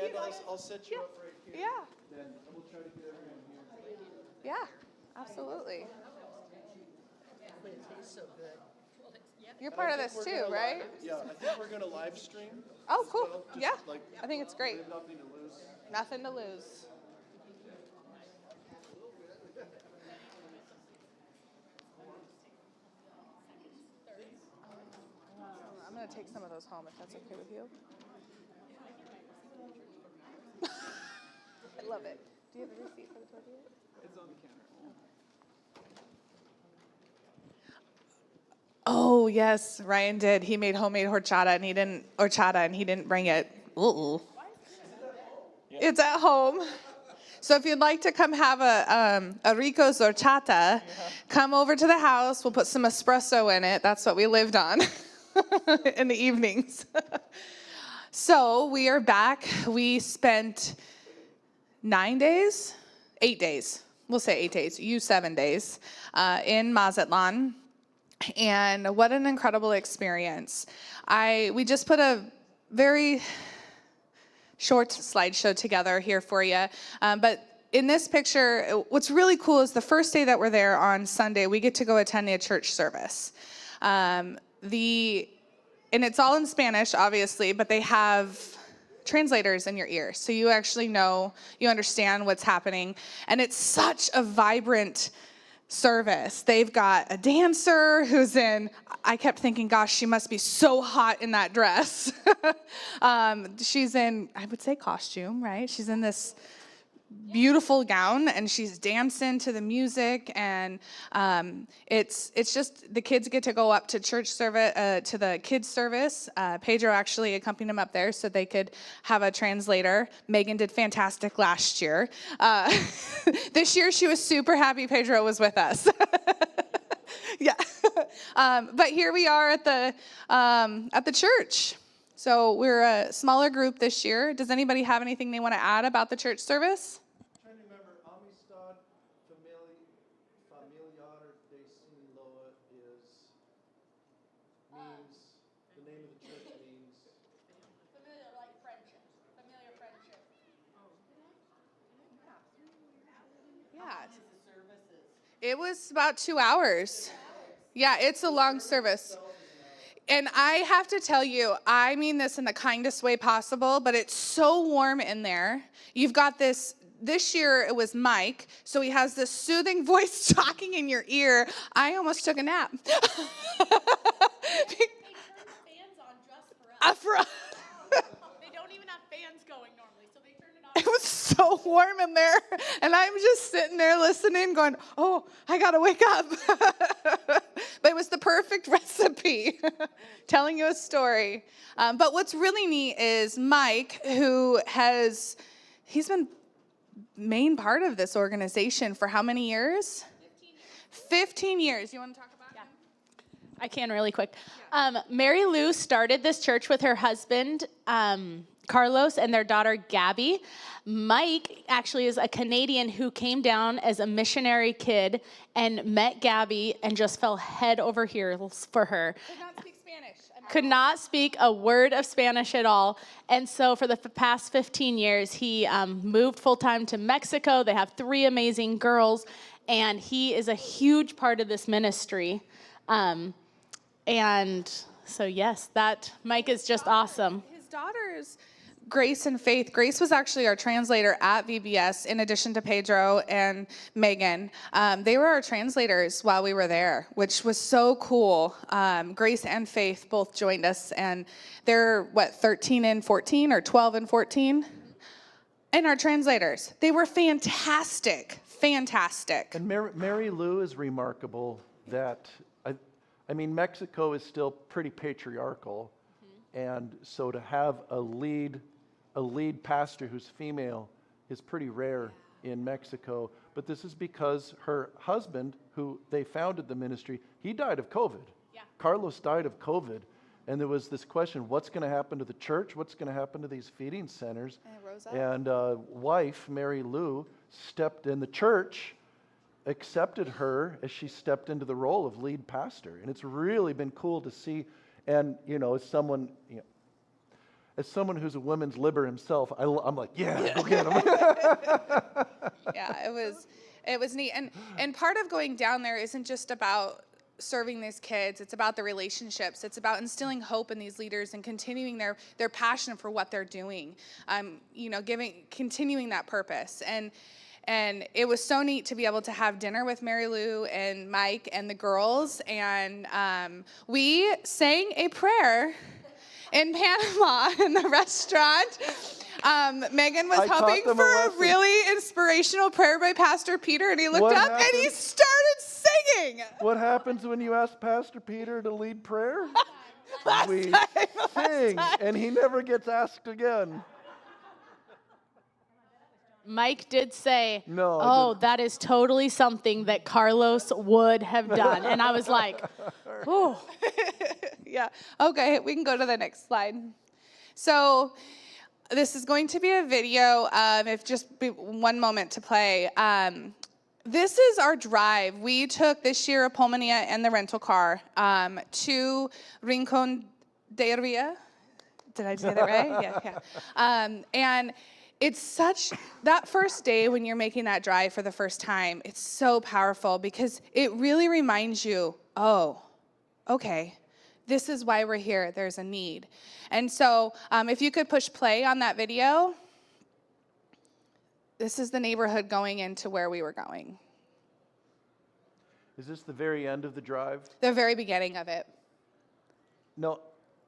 Amanda, I'll set you up right here. Yeah. Then we'll try to get everyone here. Yeah, absolutely. It tastes so good. You're part of this too, right? Yeah, I think we're going to live stream. Oh, as cool. well, just Yeah, like, I think it's great. we have nothing to lose. Nothing to lose. I'm going to take some of those home if that's okay with you. I love it. Do you have a receipt for the tortilla? It's on the counter. Oh, yes, Ryan did. He made homemade horchata and he didn't bring it. Ooh. It's at home. So if you'd like to come have a Rico's horchata, come over to the house. We'll put some espresso in it. That's what we lived on in the evenings. So we are back. We spent 8 days. We'll say 8 days. You 7 days in Mazatlan. And what an incredible experience. We just put a very short slideshow together here for you. But in this picture, what's really cool is the first day that we're there on Sunday, we get to go attend a church service. And it's all in Spanish, obviously, but they have translators in your ear. So you actually know, you understand what's happening. And it's such a vibrant service. They've got a dancer who's I kept thinking, gosh, she must be so hot in that dress. She's in, I would say costume, right? She's in this beautiful gown and she's dancing to the music, and it's just the kids get to go up to church service, to the kids service. Pedro actually accompanied them up there so they could have a translator. Megan did fantastic last year. This year she was super happy Pedro was with us. Yeah. But here we are at the church. So we're a smaller group this year. Does anybody have anything they want to add about the church service? I'm trying to remember, Amistad Familiar de Sinaloa means, the name of the church means... Familiar, like friendship. Familiar friendship. Yeah. It was about 2 hours. Yeah, it's a long service. And I have to tell you, I mean this in the kindest way possible, but it's so warm in there. You've got this year it was Mike, so he has this soothing voice talking in your ear. I almost took a nap. They turned fans on just for us. They don't even have fans going normally, so they turn it on. It was so warm in there, and I'm just sitting there listening, going, oh, I got to wake up. But it was the perfect recipe, telling you a story. But what's really neat is Mike, he's been main part of this organization for how many years? 15 years. You want to talk about him? I can really quick. Mary Lou started this church with her husband, Carlos, and their daughter, Gabby. Mike actually is a Canadian who came down as a missionary kid and met Gabby and just fell head over heels for her. Could not speak Spanish. Could not speak a word of Spanish at all. And so for the past 15 years, he moved full-time to Mexico. They have 3 amazing girls, and he is a huge part of this ministry. And so, yes, Mike is just awesome. His daughters, Grace and Faith. Grace was actually our translator at VBS, in addition to Pedro and Megan. They were our translators while we were there, which was so cool. Grace and Faith both joined us, and they're, 13 and 14, or 12 and 14? And our translators. They were fantastic. And Mary Lou is remarkable that, I mean, Mexico is still pretty patriarchal. And so to have a lead pastor who's female is pretty rare in Mexico. But this is because her husband, who they founded the ministry, he died of COVID. Yeah. Carlos died of COVID. And there was this question, what's going to happen to the church? What's going to happen to these feeding centers? And wife, Mary Lou, stepped in. The church accepted her as she stepped into the role of lead pastor. And it's really been cool to see. And, as someone, as someone who's a women's libber himself, I'm like, yeah, go get him. Yeah, it was neat. And part of going down there isn't just about serving these kids. It's about the relationships. It's about instilling hope in these leaders and continuing their passion for what they're doing. Continuing that purpose. And it was so neat to be able to have dinner with Mary Lou and Mike and the girls. And we sang a prayer in Panama in the restaurant. Megan was hoping for a really inspirational prayer by Pastor Peter, and he looked up and he started singing. What happens when you ask Pastor Peter to lead prayer? We sing, and he never gets asked again. Mike did say, No, oh, that is totally something that Carlos would have done. And I was like, oh. Yeah. Okay, we can go to the next slide. So this is going to be a video. If just be one moment to play. This is our drive. We took this year a Pulmonia and the rental car to Rincon de Ria. Did I say that right? Yeah. And it's that first day when you're making that drive for the first time, it's so powerful because it really reminds you, oh, okay, this is why we're here. There's a need. And so if you could push play on that video, this is the neighborhood going into where we were going. Is this the very end of the drive? The very beginning of it. No,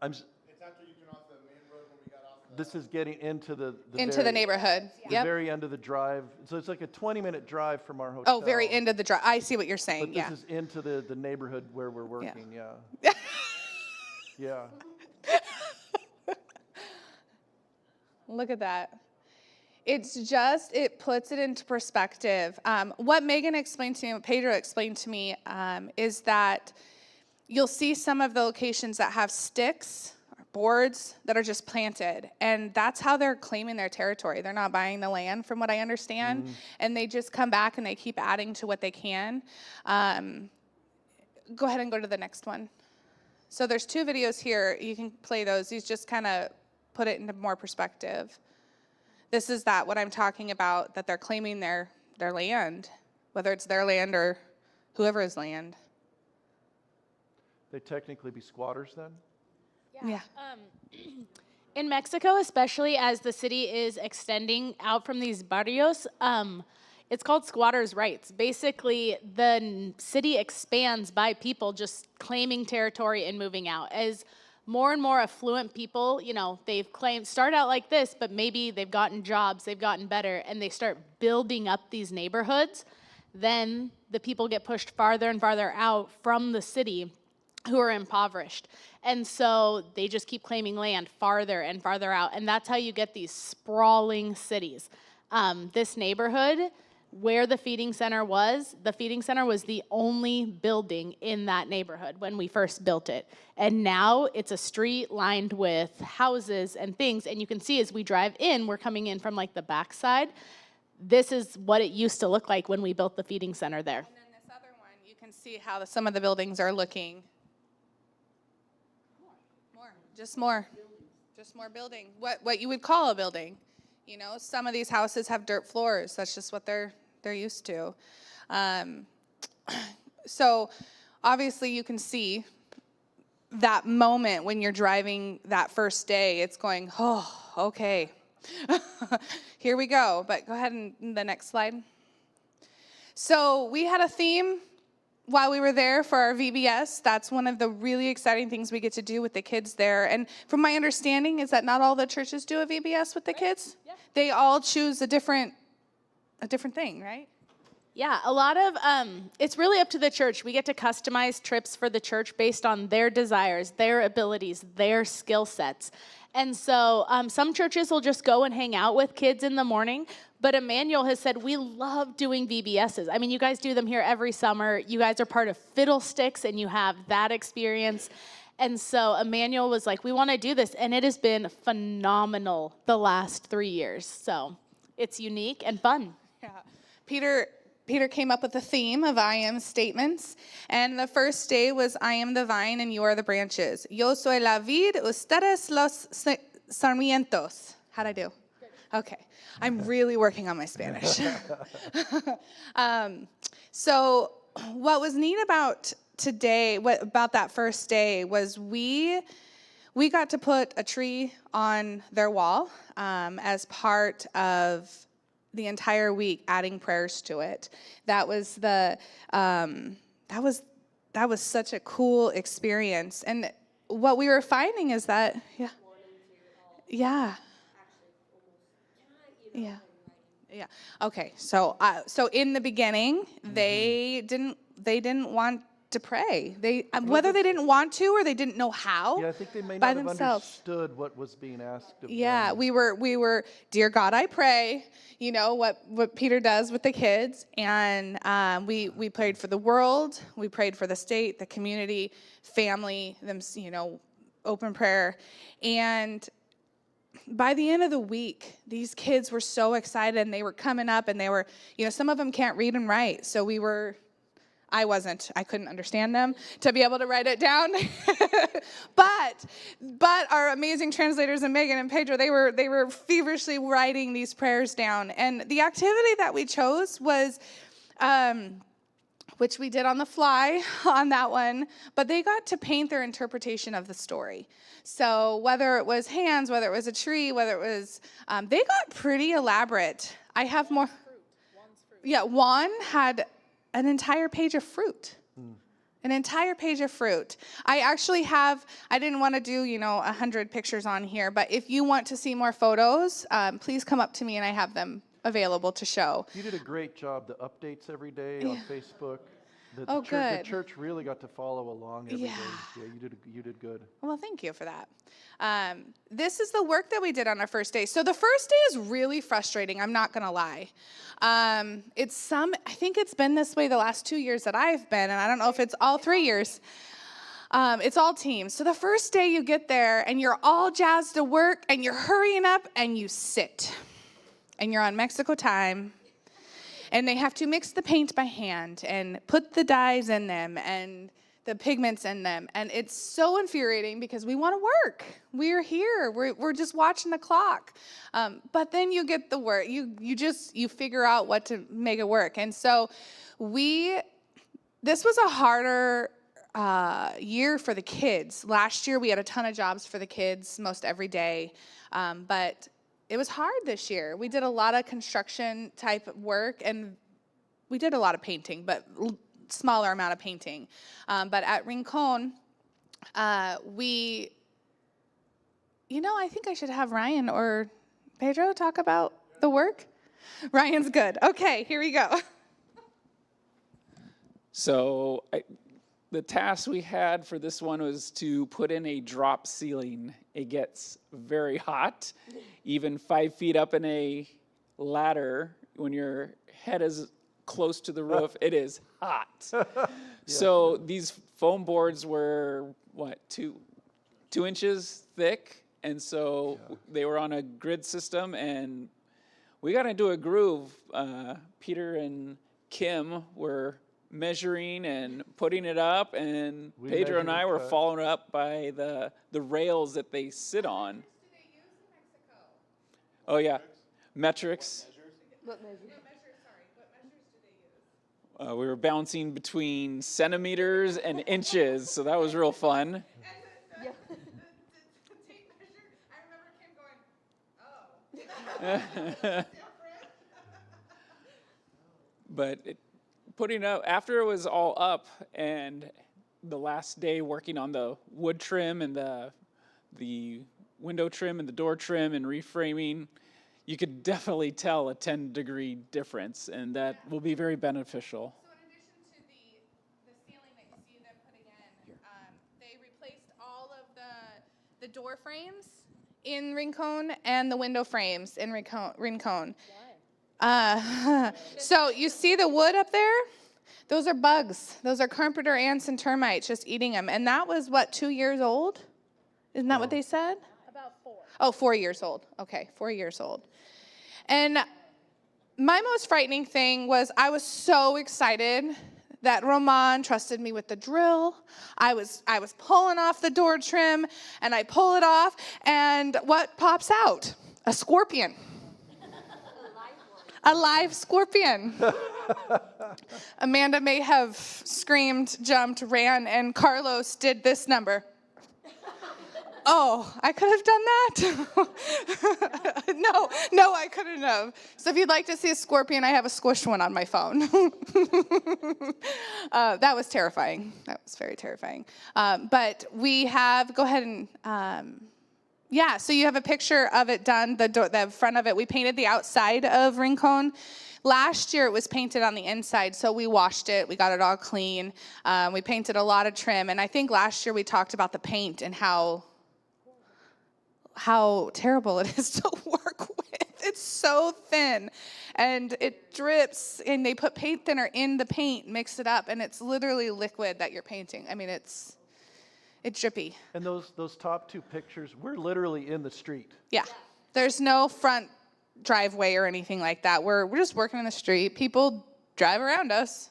It's after you turn off the main road when we got off the... this is getting into the Into the neighborhood. The Yep. very end of the drive. So it's like a 20-minute drive from our hotel. Oh, very end of the drive. I see what you're saying. But Yeah. this is into the neighborhood where we're working, yeah. Yeah. Look at that. It puts it into perspective. What Megan explained to me, what Pedro explained to me, is that you'll see some of the locations that have sticks or boards that are just planted. And that's how they're claiming their territory. They're not buying the land, from what I understand. And they just come back and they keep adding to what they can. Go ahead and go to the next one. So there's 2 videos here. You can play those. These just kind of put it into more perspective. This is what I'm talking about, that they're claiming their land, whether it's their land or whoever's land. They technically be squatters then? Yeah. In Mexico, especially as the city is extending out from these barrios, it's called squatters' rights. Basically, the city expands by people just claiming territory and moving out. As more and more affluent people, they've start out like this, but maybe they've gotten jobs, they've gotten better, and they start building up these neighborhoods, then the people get pushed farther and farther out from the city who are impoverished. And so they just keep claiming land farther and farther out, and that's how you get these sprawling cities. This neighborhood, where the feeding center was the only building in that neighborhood when we first built it. And now it's a street lined with houses and things. And you can see as we drive in, we're coming in from like the backside. This is what it used to look like when we built the feeding center there. And then this other one, you can see how some of the buildings are looking. Just more building. What you would call a building. Some of these houses have dirt floors. That's just what they're used to. So obviously you can see that moment when you're driving that first day. It's going, oh, okay. Here we go. But go ahead and the next slide. So we had a theme while we were there for our VBS. That's one of the really exciting things we get to do with the kids there. And from my understanding is that not all the churches do a VBS with the kids. Yeah. They all choose a different thing, right? Yeah, a lot of, it's really up to the church. We get to customize trips for the church based on their desires, their abilities, their skill sets. And so some churches will just go and hang out with kids in the morning, but Emmanuel has said, we love doing VBSs. I mean, you guys do them here every summer. You guys are part of Fiddlesticks, and you have that experience. And so Emmanuel was like, we want to do this, and it has been phenomenal the last 3 years. So it's unique and fun. Yeah. Peter came up with a theme of I am statements. And the first day was I am the vine and you are the branches. Yo soy la vid, ustedes los Sarmientos. How'd I do? Okay. I'm really working on my Spanish. So what was neat about today, about that first day, was we got to put a tree on their wall as part of the entire week, adding prayers to it. That was that was such a cool experience. And what we were finding is that, yeah. Okay. So in the beginning, they didn't want to pray. Whether they didn't want to or they didn't know how. Yeah, I think they may by not have themselves. understood what was being asked of Yeah, them. we were, dear God, I pray, what Peter does with the kids. And we prayed for the world. We prayed for the state, the community, family, them, open prayer. And by the end of the week, these kids were so excited, and they were coming up, and they were, some of them can't read and write. So I couldn't understand them to be able to write it down. but our amazing translators, and Megan and Pedro, they were feverishly writing these prayers down. And the activity that we chose was, which we did on the fly on that one, but they got to paint their interpretation of the story. So whether it was hands, whether it was a tree, whether it was, they got pretty elaborate. I have more. Yeah, Juan had an entire page of fruit. An entire page of fruit. I didn't want to do, 100 pictures on here, but if you want to see more photos, please come up to me and I have them available to show. You did a great job. The updates every day on Facebook. Oh, good. The church really got to follow along every day. Yeah, you did good. Well, thank you for that. This is the work that we did on our first day. So the first day is really frustrating, I'm not going to lie. I think it's been this way the last 2 years that I've been, and I don't know if it's all 3 years. It's all teams. So the first day you get there, and you're all jazzed to work, and you're hurrying up, and you sit. And you're on Mexico time. And they have to mix the paint by hand and put the dyes in them and the pigments in them. And it's so infuriating because we want to work. We're here. We're just watching the clock. But then you get the work. You figure out what to make it work. And so this was a harder year for the kids. Last year we had a ton of jobs for the kids most every day. But it was hard this year. We did a lot of construction type of work, and we did a lot of painting, but smaller amount of painting. But at Rincon, I think I should have Ryan or Pedro talk about the work. Ryan's good. Okay, here we go. So the task we had for this one was to put in a drop ceiling. It gets very hot, even 5 feet up in a ladder. When your head is close to the roof, it is hot. So these foam boards were, 2 inches thick? And so they were on a grid system, and we got into a groove. Peter and Kim were measuring and putting it up, and Pedro and I were following up by the rails that they sit on. What measures do they use in Mexico? Oh yeah, metrics. What measure? What measures do they use? We were bouncing between centimeters and inches, so that was real fun. And the tape measure, I remember Kim going, oh. But putting up, after it was all up, and the last day working on the wood trim and the window trim and the door trim and reframing, you could definitely tell a 10-degree difference, and that will be very beneficial. So in addition to the ceiling that you see them putting in, they replaced all of the door frames in Rincon and the window frames in Rincon. So you see the wood up there? Those are bugs. Those are carpenter ants and termites just eating them. And that was, 2 years old? Isn't that what they said? About 4. Oh, 4 years old. Okay, 4 years old. And my most frightening thing was I was so excited that Roman trusted me with the drill. I was pulling off the door trim, and I pull it off, and what pops out? A scorpion. A live scorpion. Amanda may have screamed, jumped, ran, and Carlos did this number. Oh, I could have done that? No, I couldn't have. So if you'd like to see a scorpion, I have a squished one on my phone. That was terrifying. That was very terrifying. But we have, go ahead and, yeah, so you have a picture of it done, the front of it. We painted the outside of Rincon. Last year it was painted on the inside, so we washed it. We got it all clean. We painted a lot of trim. And I think last year we talked about the paint and how terrible it is to work with. It's so thin and it drips, and they put paint thinner in the paint, mix it up, and it's literally liquid that you're painting. I mean, it's drippy. And those top two pictures, we're literally in the street. Yeah. There's no front driveway or anything like that. We're just working in the street. People drive around us.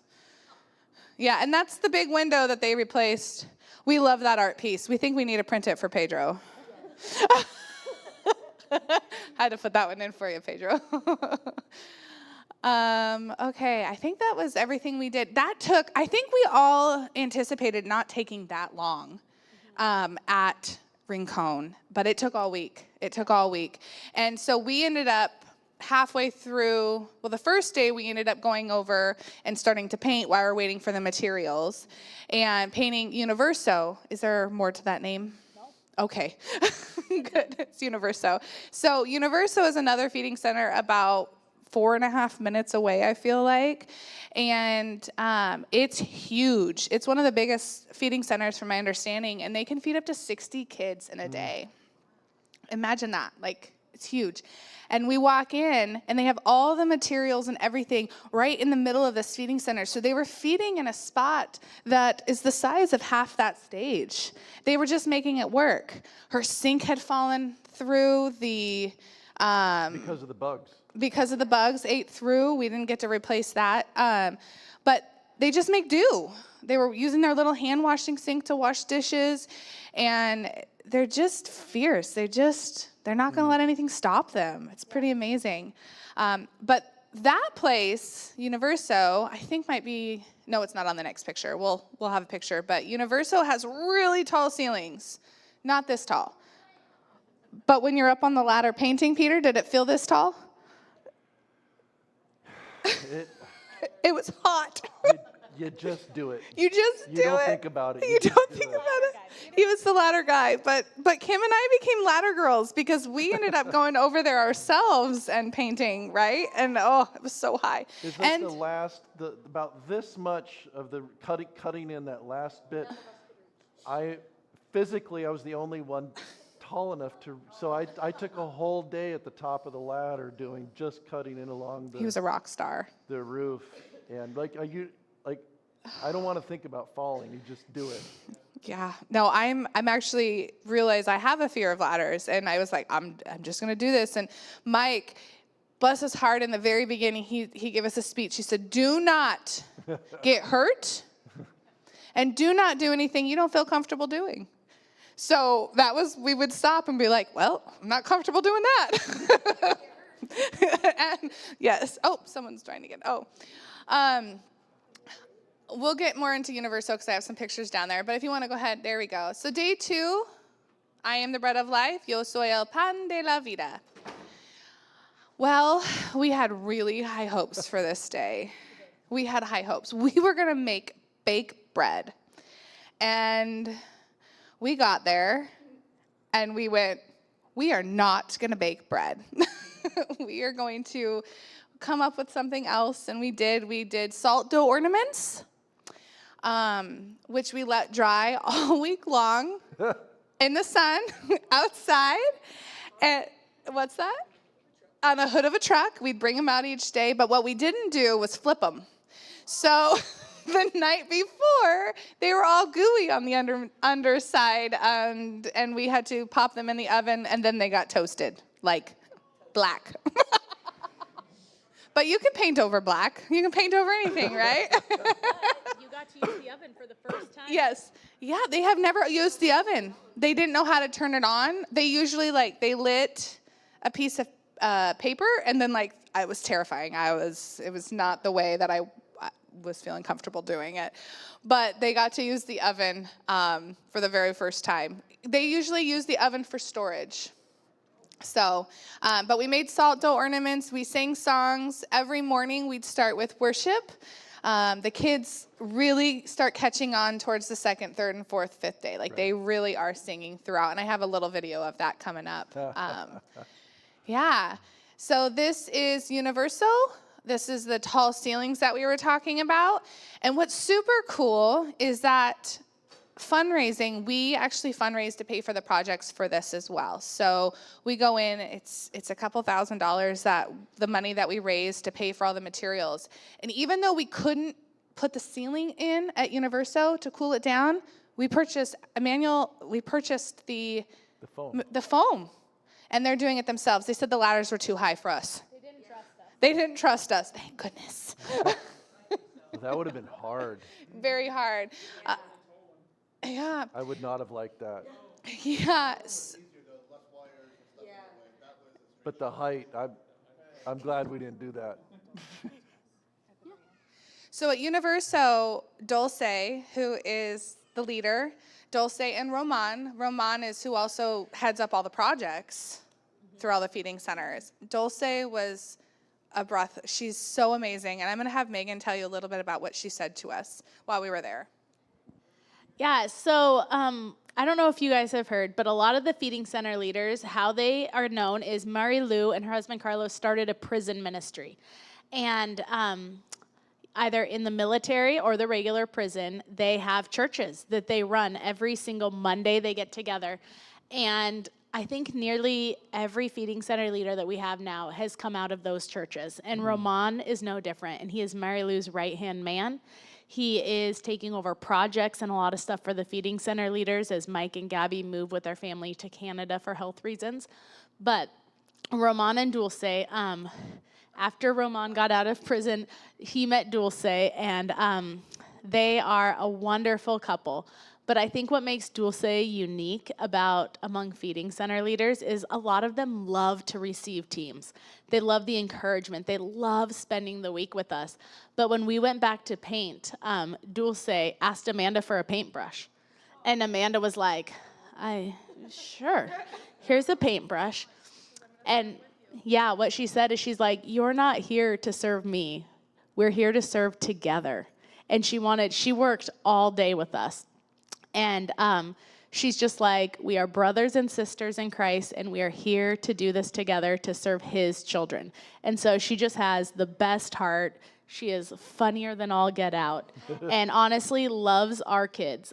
Yeah, and that's the big window that they replaced. We love that art piece. We think we need to print it for Pedro. Had to put that one in for you, Pedro. Okay, I think that was everything we did. I think we all anticipated not taking that long at Rincon, but it took all week. And so we ended up halfway through, the first day we ended up going over and starting to paint while we're waiting for the materials and painting Universo. Is there more to that name? Okay, good. It's Universo. So Universo is another feeding center about 4.5 minutes away, I feel like. And it's huge. It's one of the biggest feeding centers from my understanding, and they can feed up to 60 kids in a day. Imagine that. Like, it's huge. And we walk in, and they have all the materials and everything right in the middle of this feeding center. So they were feeding in a spot that is the size of half that stage. They were just making it work. Her sink had fallen through the... because of the bugs. Because of the bugs, ate through. We didn't get to replace that. But they just make do. They were using their little hand washing sink to wash dishes, and they're just fierce. They're not going to let anything stop them. It's pretty amazing. But that place, Universo, I think might be, no, it's not on the next picture. We'll have a picture. But Universo has really tall ceilings. Not this tall. But when you're up on the ladder painting, Peter, did it feel this tall? It was hot. You just do it. You just do it. You don't think about it. You don't think about it. He was the ladder guy. But Kim and I became ladder girls because we ended up going over there ourselves and painting, right? And it was so high. Is this about this much of the cutting in that last bit? I was the only one tall enough so I took a whole day at the top of the ladder just cutting in along He was a rock star. The roof. And I don't want to think about falling. You just do it. Yeah. No, I'm actually realized I have a fear of ladders, and I was like, I'm just going to do this. And Mike, bless his heart, in the very beginning, he gave us a speech. He said, do not get hurt and do not do anything you don't feel comfortable doing. So we would stop and be like, well, I'm not comfortable doing that. And yes. Oh, someone's trying to get, we'll get more into Universo because I have some pictures down there. But if you want to go ahead, there we go. So day 2, I am the bread of life. Yo soy el pan de la vida. Well, we had really high hopes for this day. We had high hopes. We were going to bake bread. And we got there, and we went, we are not going to bake bread. We are going to come up with something else. And we did salt dough ornaments, which we let dry all week long in the sun, outside. And what's that? On the hood of a truck. We'd bring them out each day. But what we didn't do was flip them. So the night before, they were all gooey on the underside, and we had to pop them in the oven, and then they got toasted, like black. But you can paint over black. You can paint over anything, right? You got to use the oven for the first time. Yes. Yeah, they have never used the oven. They didn't know how to turn it on. They usually they lit a piece of paper, and then it was terrifying. It was not the way that I was feeling comfortable doing it. But they got to use the oven for the very first time. They usually use the oven for storage. So, but we made salt dough ornaments. We sang songs. Every morning we'd start with worship. The kids really start catching on towards the second, third, and fourth, fifth day. They really are singing throughout. And I have a little video of that coming up. Yeah. So this is Universal. This is the tall ceilings that we were talking about. And what's super cool is that fundraising, we actually fundraise to pay for the projects for this as well. So we go in, it's a couple $1,000s that the money that we raise to pay for all the materials. And even though we couldn't put the ceiling in at Universo to cool it down, we purchased the foam. And they're doing it themselves. They said the ladders were too high for us. They didn't trust us. Thank goodness. That would have been hard. Very hard. Yeah. I would not have liked that. Yeah. But the height, I'm glad we didn't do that. So at Universo, Dulce, who is the leader, Dulce and Roman is who also heads up all the projects through all the feeding centers. Dulce was a breath. She's so amazing. And I'm going to have Megan tell you a little bit about what she said to us while we were there. Yeah, so I don't know if you guys have heard, but a lot of the feeding center leaders, how they are known is Mary Lou and her husband Carlos started a prison ministry. And either in the military or the regular prison, they have churches that they run every single Monday. They get together. And I think nearly every feeding center leader that we have now has come out of those churches. And Roman is no different. And he is Mary Lou's right-hand man. He is taking over projects and a lot of stuff for the feeding center leaders as Mike and Gabby move with their family to Canada for health reasons. But Roman and Dulce, after Roman got out of prison, he met Dulce, and they are a wonderful couple. But I think what makes Dulce unique among feeding center leaders is a lot of them love to receive teams. They love the encouragement. They love spending the week with us. But when we went back to paint, Dulce asked Amanda for a paintbrush. And Amanda was like, sure, here's a paintbrush. And yeah, what she said is she's like, you're not here to serve me. We're here to serve together. And she worked all day with us. And she's just like, we are brothers and sisters in Christ, and we are here to do this together to serve his children. And so she just has the best heart. She is funnier than all get out, and honestly loves our kids.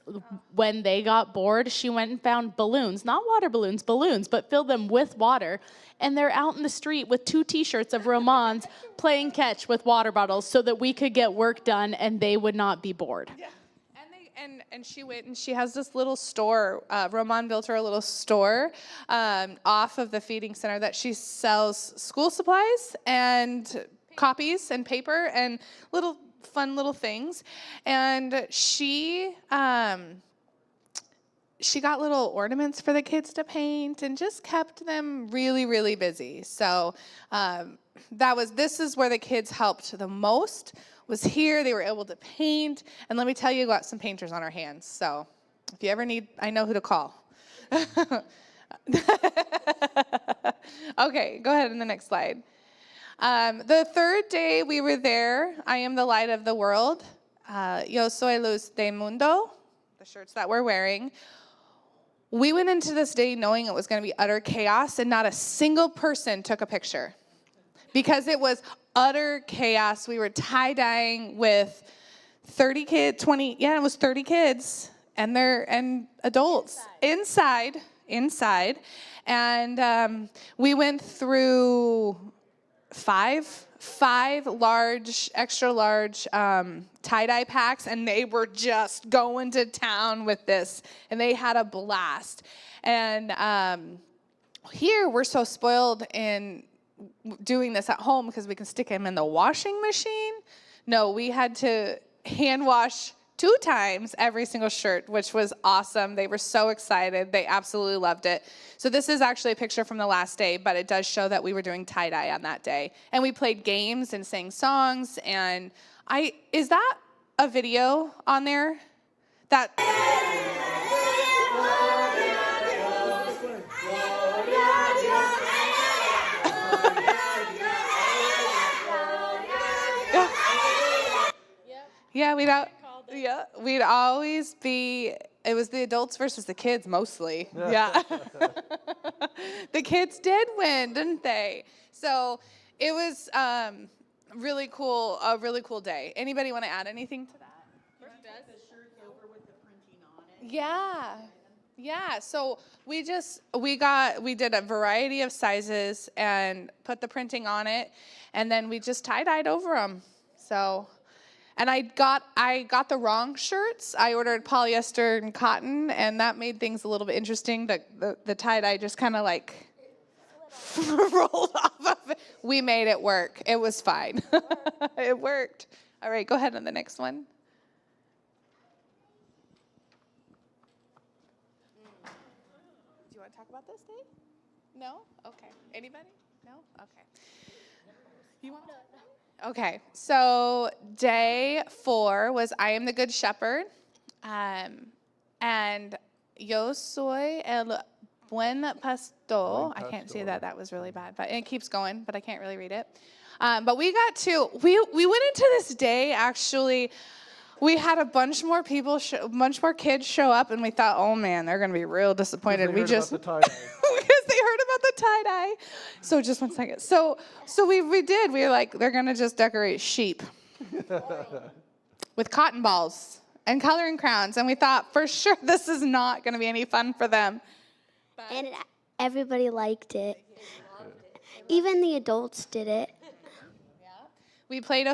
When they got bored, she went and found balloons, not water balloons, balloons, but filled them with water. And they're out in the street with 2 T-shirts of Roman's playing catch with water bottles so that we could get work done and they would not be bored. Yeah. And she went and she has this little store. Roman built her a little store off of the feeding center that she sells school supplies and copies and paper and fun little things. And she got little ornaments for the kids to paint and just kept them really, really busy. So this is where the kids helped the most. Was here, they were able to paint, and let me tell you, got some painters on our hands. So if you ever need, I know who to call. Okay, go ahead on the next slide. The third day we were there, I am the light of the world. Yo soy luz del mundo, the shirts that we're wearing. We went into this day knowing it was going to be utter chaos, and not a single person took a picture. Because it was utter chaos. We were tie-dyeing with 30 kids, 20, yeah, it was 30 kids and adults inside. And we went through five large, extra large tie-dye packs, and they were just going to town with this, and they had a blast. And here we're so spoiled in doing this at home because we can stick them in the washing machine. No, we had to hand wash 2 times every single shirt, which was awesome. They were so excited. They absolutely loved it. So this is actually a picture from the last day, but it does show that we were doing tie-dye on that day. And we played games and sang songs. And is that a video on there? That... Yeah, we'd always be, it was the adults versus the kids mostly. Yeah. The kids did win, didn't they? So it was really cool, a really cool day. Anybody want to add anything to that? Yeah. Yeah, so we did a variety of sizes and put the printing on it, and then we just tie-dyed over them. So, and I got the wrong shirts. I ordered polyester and cotton, and that made things a little bit interesting. The tie-dye just kind of like rolled off of it. We made it work. It was fine. It worked. All right, go ahead on the next one. Do you want to talk about this, Dave? No? Okay. Anybody? No? Okay. You want to? Okay, so day 4 was I am the Good Shepherd, and yo soy el buen pastor. I can't say that. That was really bad, but it keeps going, but I can't really read it. But we went into this day, actually, we had a bunch more kids show up, and we thought, oh man, they're going to be real disappointed. Because they heard about the tie-dye. Because they heard about the tie-dye. So just one second. So we did. We were like, they're going to just decorate sheep with cotton balls and coloring crowns. And we thought, for sure, this is not going to be any fun for them. And everybody liked it. Even the adults did it. We played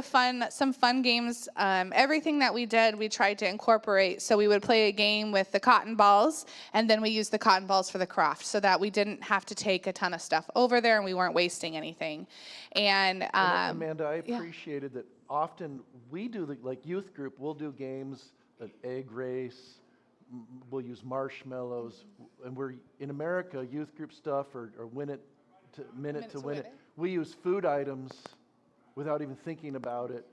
some fun games. Everything that we did, we tried to incorporate. So we would play a game with the cotton balls, and then we used the cotton balls for the craft so that we didn't have to take a ton of stuff over there and we weren't wasting anything. And Amanda, I appreciated that often we do, like youth group, we'll do games, an egg race, we'll use marshmallows, and we're, in America, youth group stuff or minute to win it. We use food items without even thinking about it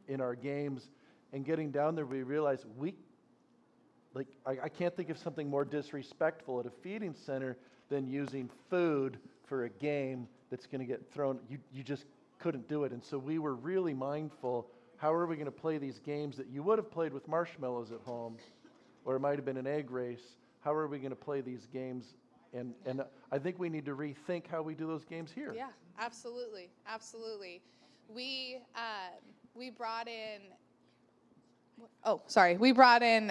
in our games. And getting down there, we realized I can't think of something more disrespectful at a feeding center than using food for a game that's going to get thrown. You just couldn't do it. And so we were really mindful, how are we going to play these games that you would have played with marshmallows at home, or it might have been an egg race. How are we going to play these games? And I think we need to rethink how we do those games here. Yeah, absolutely, absolutely. We brought in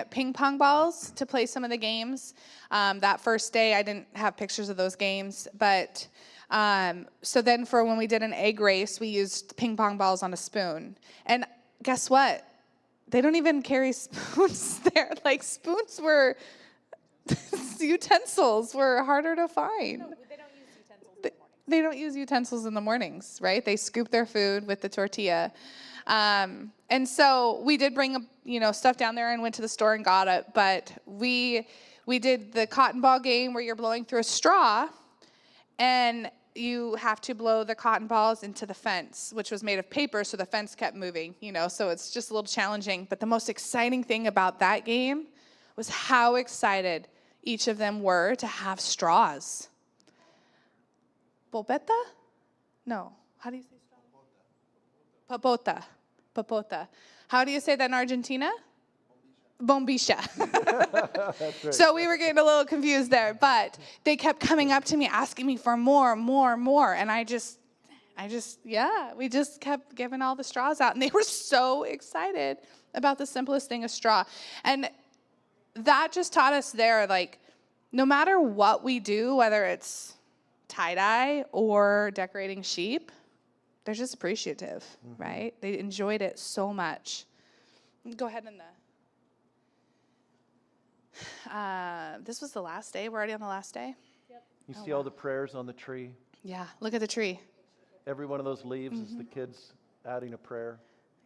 ping pong balls to play some of the games. That first day, I didn't have pictures of those games, but so then for when we did an egg race, we used ping pong balls on a spoon. And guess what? They don't even carry spoons there. Like, spoons were, utensils were harder to find. No, they don't use utensils in the mornings. They don't use utensils in the mornings, right? They scoop their food with the tortilla. And so we did bring stuff down there and went to the store and got it. But we did the cotton ball game where you're blowing through a straw, and you have to blow the cotton balls into the fence, which was made of paper, so the fence kept moving, so it's just a little challenging. But the most exciting thing about that game was how excited each of them were to have straws. Bobeta? No. How do you say straw? Papota. Papota. How do you say that in Argentina? Bombisha. That's right. So we were getting a little confused there, but they kept coming up to me asking me for more. And we just kept giving all the straws out, and they were so excited about the simplest thing, a straw. And that just taught us there, like, no matter what we do, whether it's tie-dye or decorating sheep, they're just appreciative, right? They enjoyed it so much. Go ahead and this was the last day. We're already on the last day. Yep. You see all the prayers on the tree? Yeah, look at the tree. Every one of those leaves is the kids adding a prayer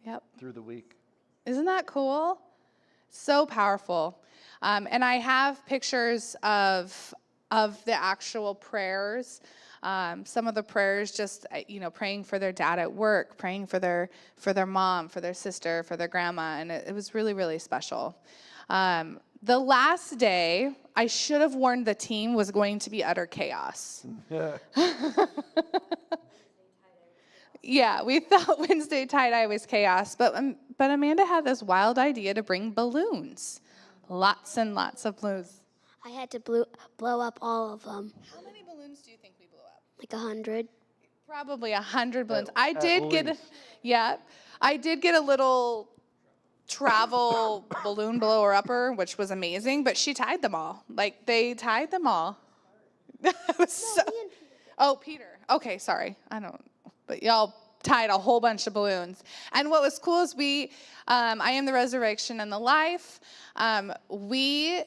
Yep. through the week. Isn't that cool? So powerful. And I have pictures of the actual prayers. Some of the prayers just, praying for their dad at work, praying for their mom, for their sister, for their grandma, and it was really, really special. The last day, I should have warned the team, was going to be utter chaos. Yeah. Yeah, we thought Wednesday tie-dye was chaos, but Amanda had this wild idea to bring balloons. Lots and lots of balloons. I had to blow up all of them, How many balloons do you think we blew up? like 100. Probably 100 balloons. I at did get, least. I did get a little travel balloon blower upper, which was amazing, but she tied them all. Like, they tied them all. It was so- oh, Peter. Okay, sorry. But y'all tied a whole bunch of balloons. And what was cool is I am the resurrection and the life. We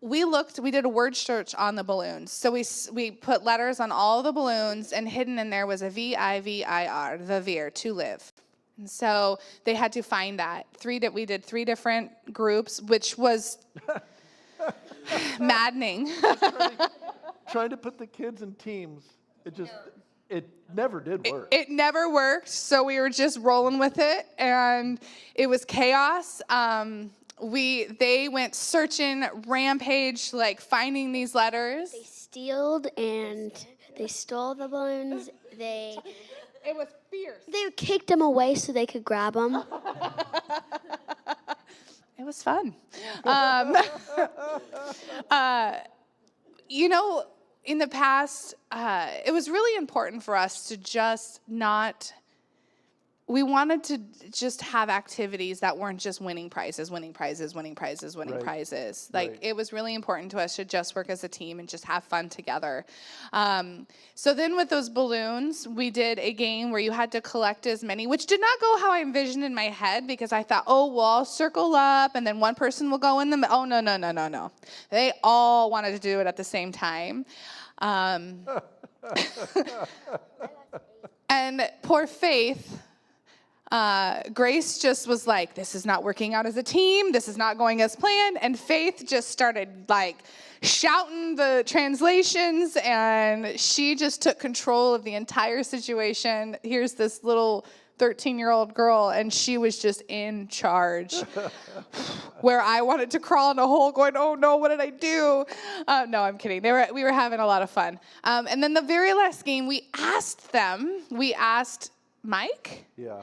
did a word search on the balloons. So we put letters on all the balloons, and hidden in there was a V-I-V-I-R, Vivir, to live. And so they had to find that. We did 3 different groups, which was maddening. Trying to put the kids in teams, it never did work. It never worked, so we were just rolling with it, and it was chaos. They went searching, rampage, like finding these letters. They stole the balloons. It was fierce. They kicked them away so they could grab them. It was fun. In the past, it was really important for us to just not. We wanted to just have activities that weren't just winning prizes. Like, Right. it was really important to us to just work as a team and just have fun together. So then with those balloons, we did a game where you had to collect as many, which did not go how I envisioned in my head, because I thought, I'll circle up and then one person will go in the middle. Oh, no. They all wanted to do it at the same time. And poor Faith, Grace just was like, this is not working out as a team. This is not going as planned. And Faith just started like shouting the translations, and she just took control of the entire situation. Here's this little 13-year-old girl, and she was just in charge. Where I wanted to crawl in a hole going, oh no, what did I do? No, I'm kidding. We were having a lot of fun. And then the very last game, we asked Mike, Yeah.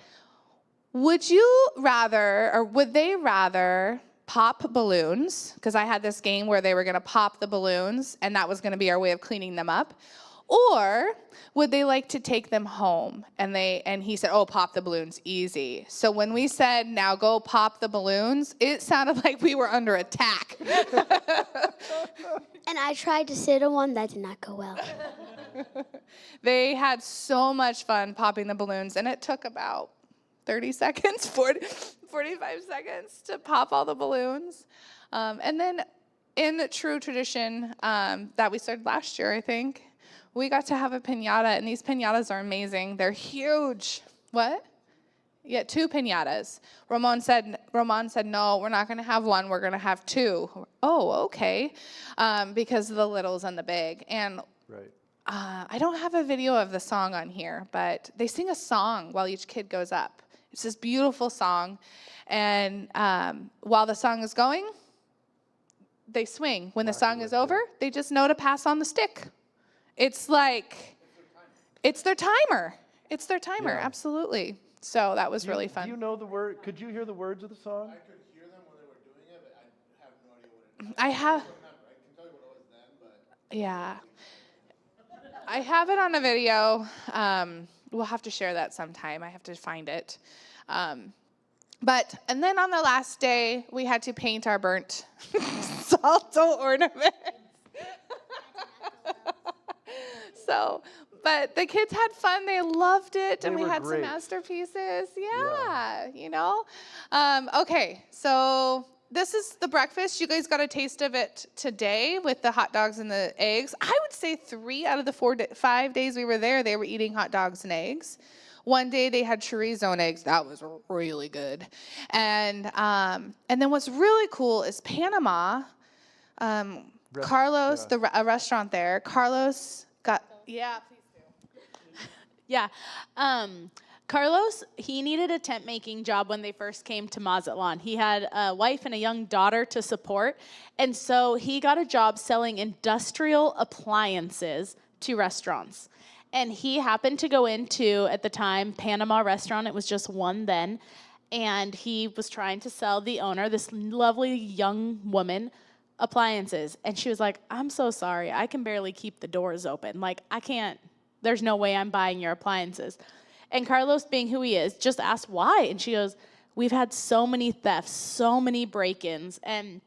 would they rather pop balloons? Because I had this game where they were going to pop the balloons, and that was going to be our way of cleaning them up. Or would they like to take them home? And he said, pop the balloons, easy. So when we said, now go pop the balloons, it sounded like we were under attack. And I tried to sit on one. That did not go well. They had so much fun popping the balloons, and it took about 30 seconds, 45 seconds to pop all the balloons. And then in true tradition that we started last year, I think, we got to have a piñata, and these piñatas are amazing. They're huge. What? Yeah, 2 piñatas. Ramon said, no, we're not going to have one. We're going to have 2. Oh, okay. Because of the littles and the big. And Right. I don't have a video of the song on here, but they sing a song while each kid goes up. It's this beautiful song. And while the song is going, they swing. When the song is over, they just know to pass on the stick. It's like, it's their timer. It's their timer, Yeah. absolutely. So that was really fun. Do you know the word? Could you hear the words of the song? I could hear them when they were doing it, but I have no idea what it is. I have, I can tell you what it was then, but yeah. I have it on a video. We'll have to share that sometime. I have to find it. And then on the last day, we had to paint our burnt salto ornaments. But the kids had fun. They loved it, and They we were had great. some masterpieces. Okay, so this is the breakfast. You guys got a taste of it today with the hot dogs and the eggs. I would say 3 out of the 5 days we were there, they were eating hot dogs and eggs. One day they had chorizo and eggs. That was really good. And then what's really cool is Panama. Carlos, a restaurant there. Carlos got, yeah, please do. Yeah. Carlos, he needed a tent making job when they first came to Mazatlan. He had a wife and a young daughter to support. And so he got a job selling industrial appliances to restaurants. And he happened to go into, at the time, Panama restaurant. It was just one then. And he was trying to sell the owner, this lovely young woman, appliances. And she was like, I'm so sorry. I can barely keep the doors open. Like, I can't, there's no way I'm buying your appliances. And Carlos, being who he is, just asked why. And she goes, we've had so many thefts, so many break-ins. And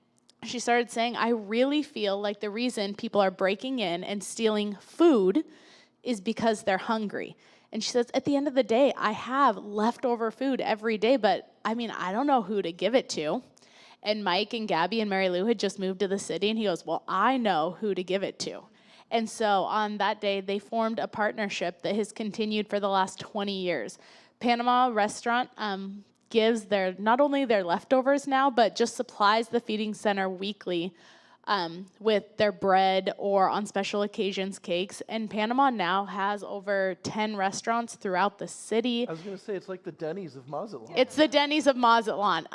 she started saying, I really feel like the reason people are breaking in and stealing food is because they're hungry. And she says, at the end of the day, I have leftover food every day, but I mean, I don't know who to give it to. And Mike and Gabby and Mary Lou had just moved to the city, and he goes, well, I know who to give it to. And so on that day, they formed a partnership that has continued for the last 20 years. Panama Restaurant gives not only their leftovers now, but just supplies the feeding center weekly with their bread or on special occasions cakes. And Panama now has over 10 restaurants throughout the city. I was going to say, it's like the Denny's of Mazatlan. It's the Denny's of Mazatlan.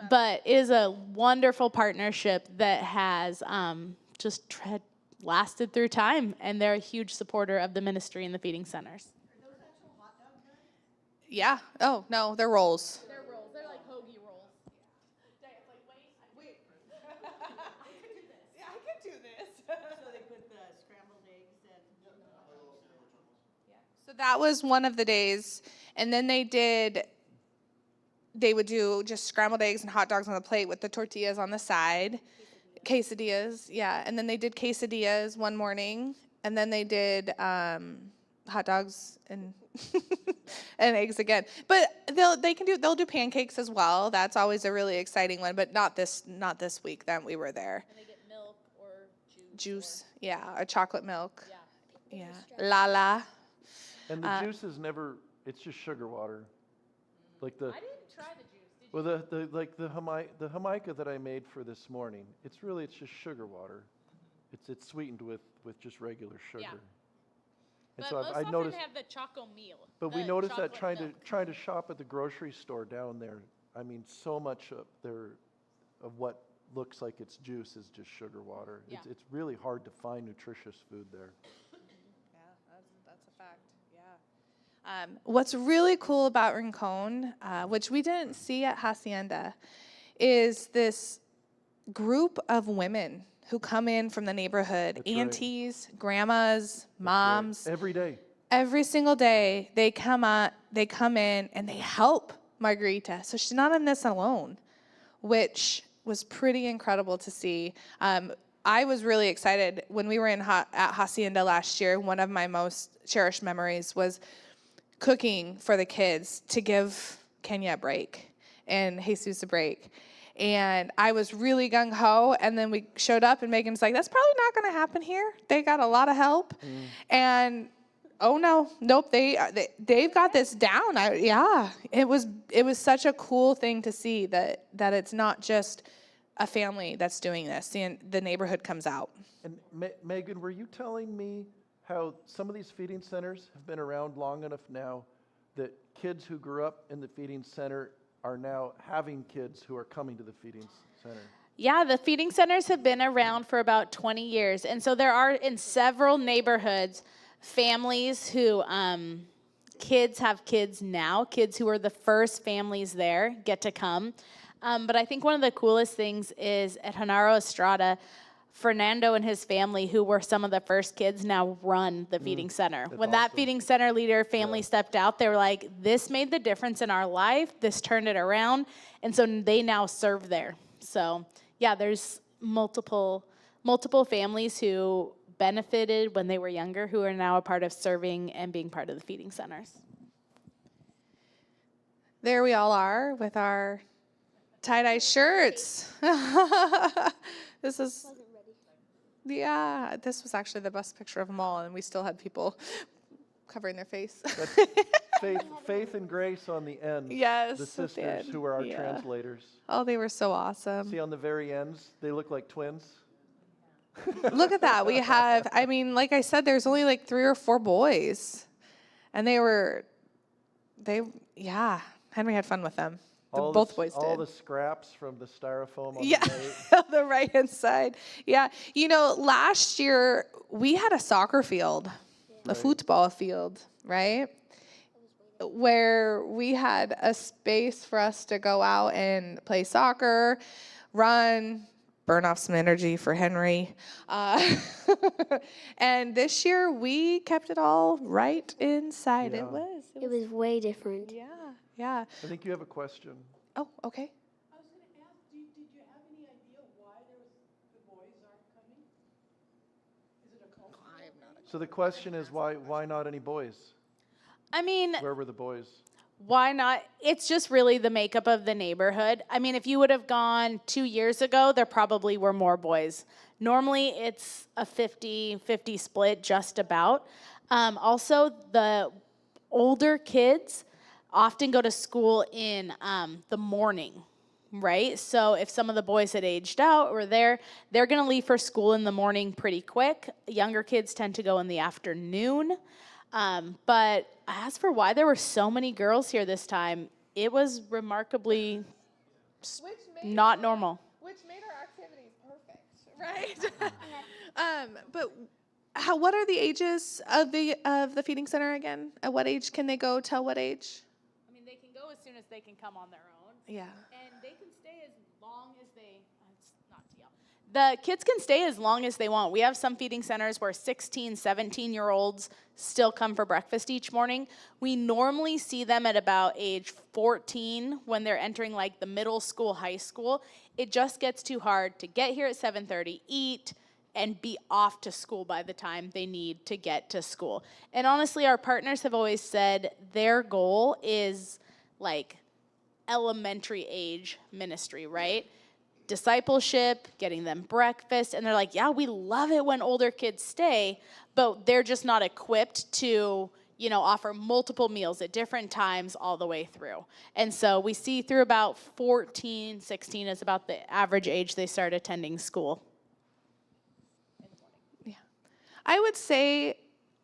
But it is a wonderful partnership that has lasted through time, and they're a huge supporter of the ministry and the feeding centers. Yeah. Oh, no, they're rolls. They're rolls. They're like hoagie rolls. Wait. Yeah, I can do this. So they put the scrambled eggs and. So that was one of the days. And then they would do just scrambled eggs and hot dogs on the plate with the tortillas on the side. Quesadillas, yeah. And then they did quesadillas one morning. And then they did hot dogs and and eggs again. But they'll do pancakes as well. That's always a really exciting one, but not this week that we were there. And they get milk or Juice, yeah, or chocolate milk. Yeah. Yeah. Lala. And the juice is never, it's just sugar water. Like the, I didn't try the juice. Did you? well, the Jamaica that I made for this morning, it's just sugar water. It's sweetened with just regular sugar. Yeah. And But so most I often noticed, they have the choco meal. but we the noticed that chocolate trying milk. to shop at the grocery store down there, I mean, so much of what looks like it's juice is just sugar water. Yeah. It's really hard to find nutritious food there. Yeah, that's a fact. Yeah. What's really cool about Rincon, which we didn't see at Hacienda, is this group of women who come in from the neighborhood, That's right. aunties, grandmas, moms. Every day. Every single day they come in and they help Margarita. So she's not in this alone, which was pretty incredible to see. I was really excited when we were at Hacienda last year. One of my most cherished memories was cooking for the kids to give Kenya a break and Jesus a break. And I was really gung-ho, and then we showed up, and Megan's like, that's probably not going to happen here. They got a lot of help. And, oh, nope, they've got this down. It was such a cool thing to see that it's not just a family that's doing this. The neighborhood comes out. And Megan, were you telling me how some of these feeding centers have been around long enough now that kids who grew up in the feeding center are now having kids who are coming to the feeding center? Yeah, the feeding centers have been around for about 20 years. And so there are in several neighborhoods families who, kids have kids now, kids who are the first families there get to come. But I think one of the coolest things is at Genaro Estrada, Fernando and his family, who were some of the first kids, now run the feeding center. When that awesome. feeding center leader family stepped out, they were like, this made the difference in our life. This turned it around. And so they now serve there. So, yeah, there's multiple families who benefited when they were younger who are now a part of serving and being part of the feeding centers. There we all are with our tie-dye shirts. This is... Yeah, this was actually the best picture of them all, and we still had people covering their face. Faith and Grace on the end. Yes, The at the sisters end, who were our yeah. translators. Oh, they were so awesome. See on the very ends, they look like twins. Look at that. We have, I mean, like I said, there's only like 3 or 4 boys. And yeah, Henry had fun with them. Both boys did. All the scraps from the styrofoam on Yeah, the right. on the right-hand side. Yeah. You know, last year we had a soccer field, a football field, right? Where we had a space for us to go out and play soccer, run, burn off some energy for Henry. And this year we kept it all right inside. Yeah. It was way different. Yeah, yeah. I think you have a question. Oh, okay. I was gonna ask, did you have any idea why the boys aren't coming? Is it a cultural thing? So the question is, why not any boys? I mean, Where were the boys? why not? It's just really the makeup of the neighborhood. I mean, if you would have gone 2 years ago, there probably were more boys. Normally, it's a 50-50 split, just about. Also, the older kids often go to school in the morning, right? So if some of the boys had aged out or they're going to leave for school in the morning pretty quick. Younger kids tend to go in the afternoon. But as for why there were so many girls here this time, it was remarkably not normal. Which made our activities perfect, right? But what are the ages of the feeding center again? At what age can they go? Till what age? I mean, they can go as soon as they can come on their own. Yeah. And they can stay as long as they, it's not to yell. The kids can stay as long as they want. We have some feeding centers where 16, 17-year-olds still come for breakfast each morning. We normally see them at about age 14 when they're entering like the middle school, high school. It just gets too hard to get here at 7:30, eat, and be off to school by the time they need to get to school. And honestly, our partners have always said their goal is like elementary age ministry, right? Discipleship, getting them breakfast, and they're like, yeah, we love it when older kids stay, but they're just not equipped to, offer multiple meals at different times all the way through. And so we see through about 14, 16 is about the average age they start attending school. I would say,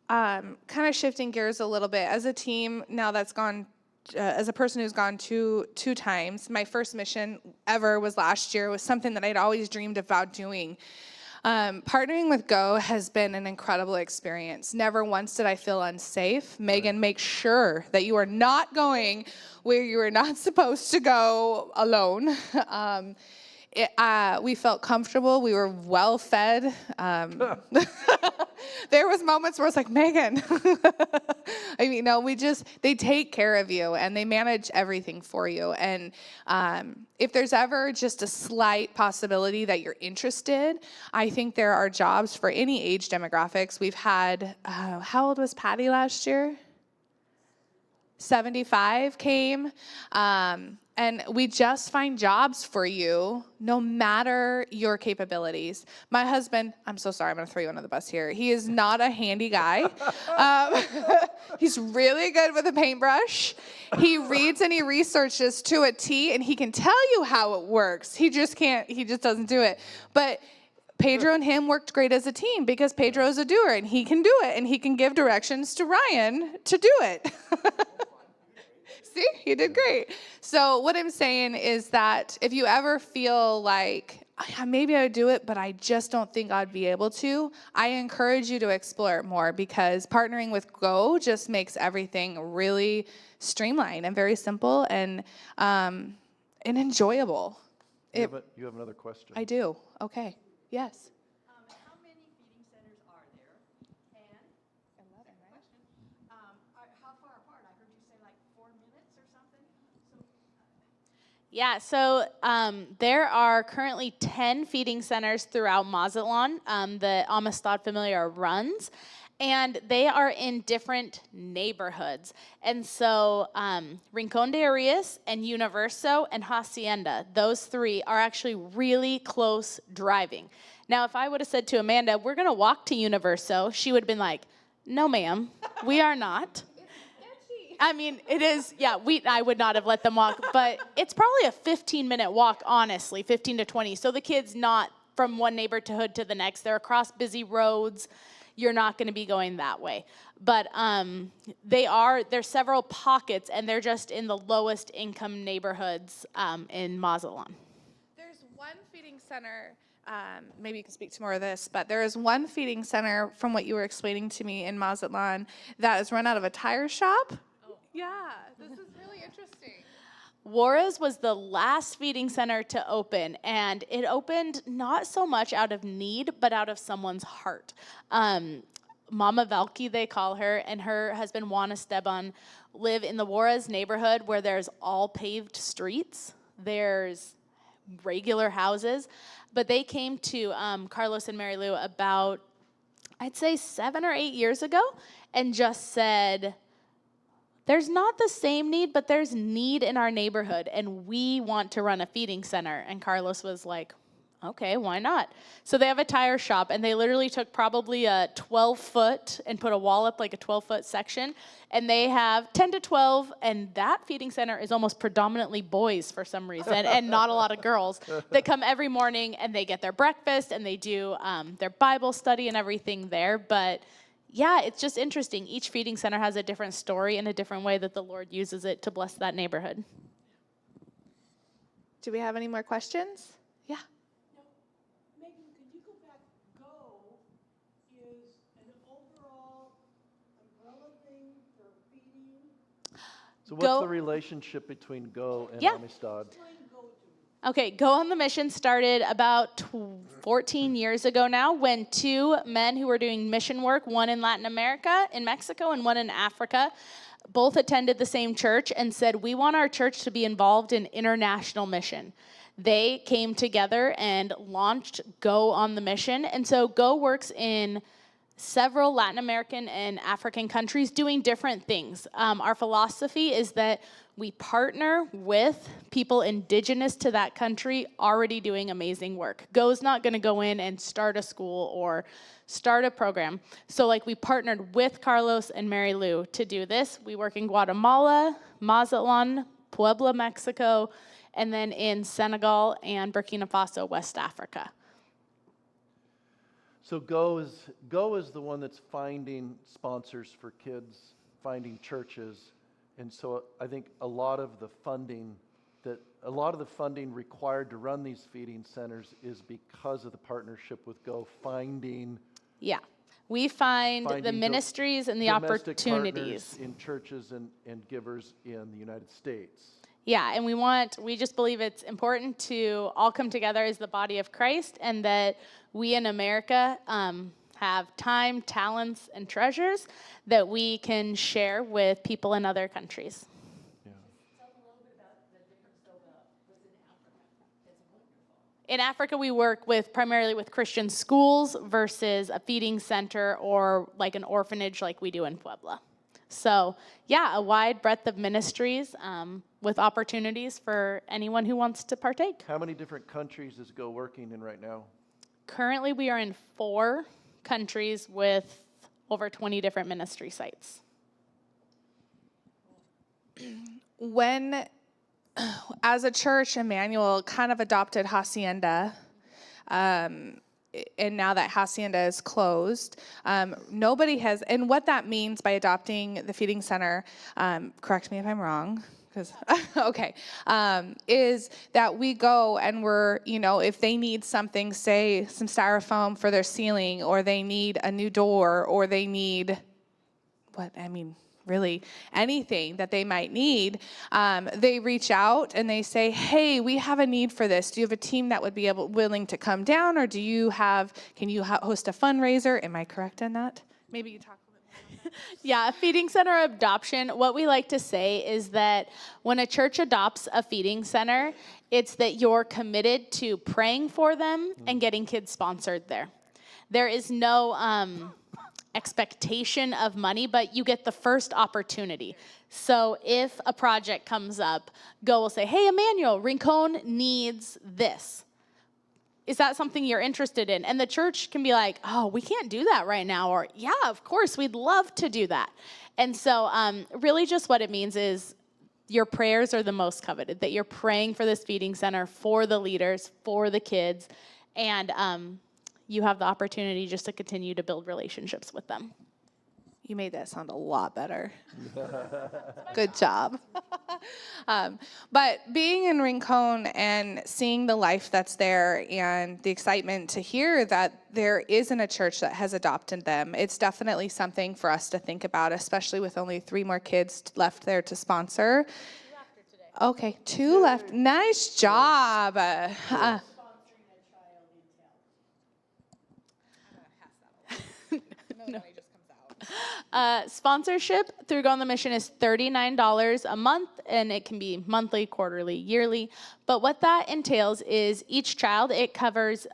kind of shifting gears a little bit, as a team now that's gone, as a person who's gone two times, my first mission ever was last year. It was something that I'd always dreamed about doing. Partnering with Go has been an incredible experience. Never once did I feel unsafe. Megan, make sure that you are not going where you are not supposed to go alone. We felt comfortable. We were well fed. There was moments where I was like, Megan, I mean, no, they take care of you and they manage everything for you. And if there's ever just a slight possibility that you're interested, I think there are jobs for any age demographics. We've had, how old was Patty last year? 75 came. And we just find jobs for you no matter your capabilities. My husband, I'm so sorry, I'm going to throw you under the bus here. He is not a handy guy. He's really good with a paintbrush. He reads and he researches to a T, and he can tell you how it works. He just doesn't do it. But Pedro and him worked great as a team because Pedro is a doer, and he can do it, and he can give directions to Ryan to do it. See, he did great. So what I'm saying is that if you ever feel like, maybe I would do it, but I just don't think I'd be able to, I encourage you to explore it more, because partnering with Go just makes everything really streamlined and very simple and enjoyable. You have another question. I do. Okay. Yes. How many feeding centers are there? And 11, right? How far apart? I heard you say like 4 minutes or something. Yeah, so there are currently 10 feeding centers throughout Mazatlan that Amistad Familiar runs, and they are in different neighborhoods. And so Rincon de Arias and Universo and Hacienda, those 3 are actually really close driving. Now, if I would have said to Amanda, we're going to walk to Universo, she would have been like, no, ma'am, we are not. I mean, it is, yeah, I would not have let them walk, but it's probably a 15-minute walk, honestly, 15 to 20. So the kid's not from one neighborhood to the next. They're across busy roads. You're not going to be going that way. But there's several pockets, and they're just in the lowest income neighborhoods in Mazatlan. There's one feeding center, maybe you can speak to more of this, but there is one feeding center, from what you were explaining to me in Mazatlan, that is run out of a tire shop. Oh. Yeah, this is really interesting. Juarez was the last feeding center to open, and it opened not so much out of need, but out of someone's heart. Mama Valky, they call her, and her husband Juan Esteban live in the Juarez neighborhood where there's all paved streets. There's regular houses, but they came to Carlos and Mary Lou about, I'd say 7 or 8 years ago, and just said, there's not the same need, but there's need in our neighborhood, and we want to run a feeding center. And Carlos was like, okay, why not? So they have a tire shop, and they literally took probably a 12-foot and put a wall up, like a 12-foot section, and they have 10 to 12, and that feeding center is almost predominantly boys for some reason, and not a lot of girls that come every morning, and they get their breakfast, and they do their Bible study and everything there. But yeah, it's just interesting. Each feeding center has a different story and a different way that the Lord uses it to bless that neighborhood. Do we have any more questions? Yeah. Megan, could you go back? Go is an overall umbrella thing for feeding. So what's Go- the relationship between Go and Yeah. Amistad? Okay, Go on the Mission started about 14 years ago now, when two men who were doing mission work, one in Latin America, in Mexico, and one in Africa, both attended the same church and said, we want our church to be involved in international mission. They came together and launched Go on the Mission. And so Go works in several Latin American and African countries doing different things. Our philosophy is that we partner with people indigenous to that country already doing amazing work. Go's not going to go in and start a school or start a program. So like we partnered with Carlos and Mary Lou to do this. We work in Guatemala, Mazatlan, Puebla, Mexico, and then in Senegal and Burkina Faso, West Africa. So Go is the one that's finding sponsors for kids, finding churches, and so I think a lot of the funding required to run these feeding centers is because of the partnership with Go, finding Yeah. We find the Finding ministries and the domestic opportunities. partners in churches and givers in the United States. Yeah, and we just believe it's important to all come together as the body of Christ, and that we in America have time, talents, and treasures that we can share with people in other countries. Yeah. In Africa, we work primarily with Christian schools versus a feeding center or like an orphanage like we do in Puebla. So yeah, a wide breadth of ministries with opportunities for anyone who wants to partake. How many different countries is Go working in right now? Currently, we are in 4 countries with over 20 different ministry sites. When, as a church, Emmanuel kind of adopted Hacienda, and now that Hacienda is closed, nobody has, and what that means by adopting the feeding center, correct me if I'm wrong, because, okay, is that we go and we're, if they need something, say some styrofoam for their ceiling, or they need a new door, or they need, really anything that they might need, they reach out and they say, hey, we have a need for this. Do you have a team that would be willing to come down, or can you host a fundraiser? Am I correct in that? Maybe you talk a little bit about that. Yeah, feeding center adoption, what we like to say is that when a church adopts a feeding center, it's that you're committed to praying for them and getting kids sponsored there. There is no expectation of money, but you get the first opportunity. So if a project comes up, Go will say, hey, Emmanuel, Rincon needs this. is that something you're interested in? And the church can be like, oh, we can't do that right now. Or, yeah, of course, we'd love to do that. And so really just what it means is your prayers are the most coveted, that you're praying for this feeding center, for the leaders, for the kids, and you have the opportunity just to continue to build relationships with them. You made that sound a lot better. Good job. But being in Rincon and seeing the life that's there and the excitement to hear that there isn't a church that has adopted them, it's definitely something for us to think about, especially with only 3 more kids left there to sponsor. 2 after today. Okay, 2 left. Nice job. Sponsorship through Go on the Mission is $39 a month, and it can be monthly, quarterly, yearly. But what that entails is each child, it covers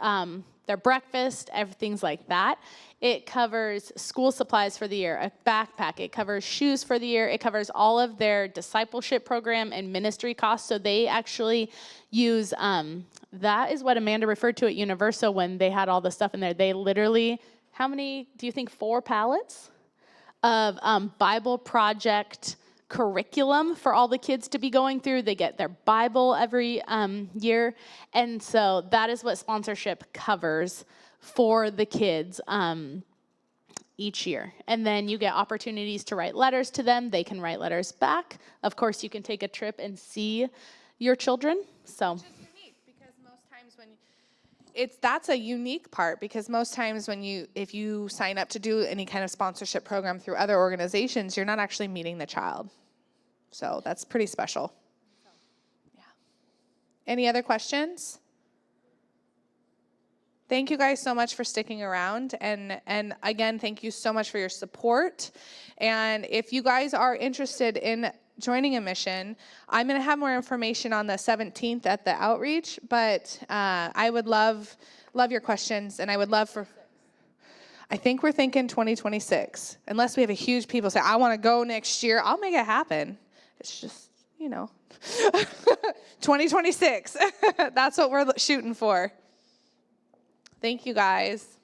their breakfast, everything's like that. It covers school supplies for the year, a backpack. It covers shoes for the year. It covers all of their discipleship program and ministry costs. So they actually use, that is what Amanda referred to at Universal when they had all the stuff in there. They literally, how many, do you think 4 pallets of Bible project curriculum for all the kids to be going through? They get their Bible every year. And so that is what sponsorship covers for the kids each year. And then you get opportunities to write letters to them. They can write letters back. Of course, you can take a trip and see your children. So Which is unique because most times when that's a unique part, because most times if you sign up to do any kind of sponsorship program through other organizations, you're not actually meeting the child. So that's pretty special. Yeah. Any other questions? Thank you guys so much for sticking around. And again, thank you so much for your support. And if you guys are interested in joining a mission, I'm going to have more information on the 17th at the outreach, but I would love your questions, and I would love I think we're thinking 2026. Unless we have a huge people say, I want to go next year, I'll make it happen. It's just, 2026. That's what we're shooting for. Thank you, guys.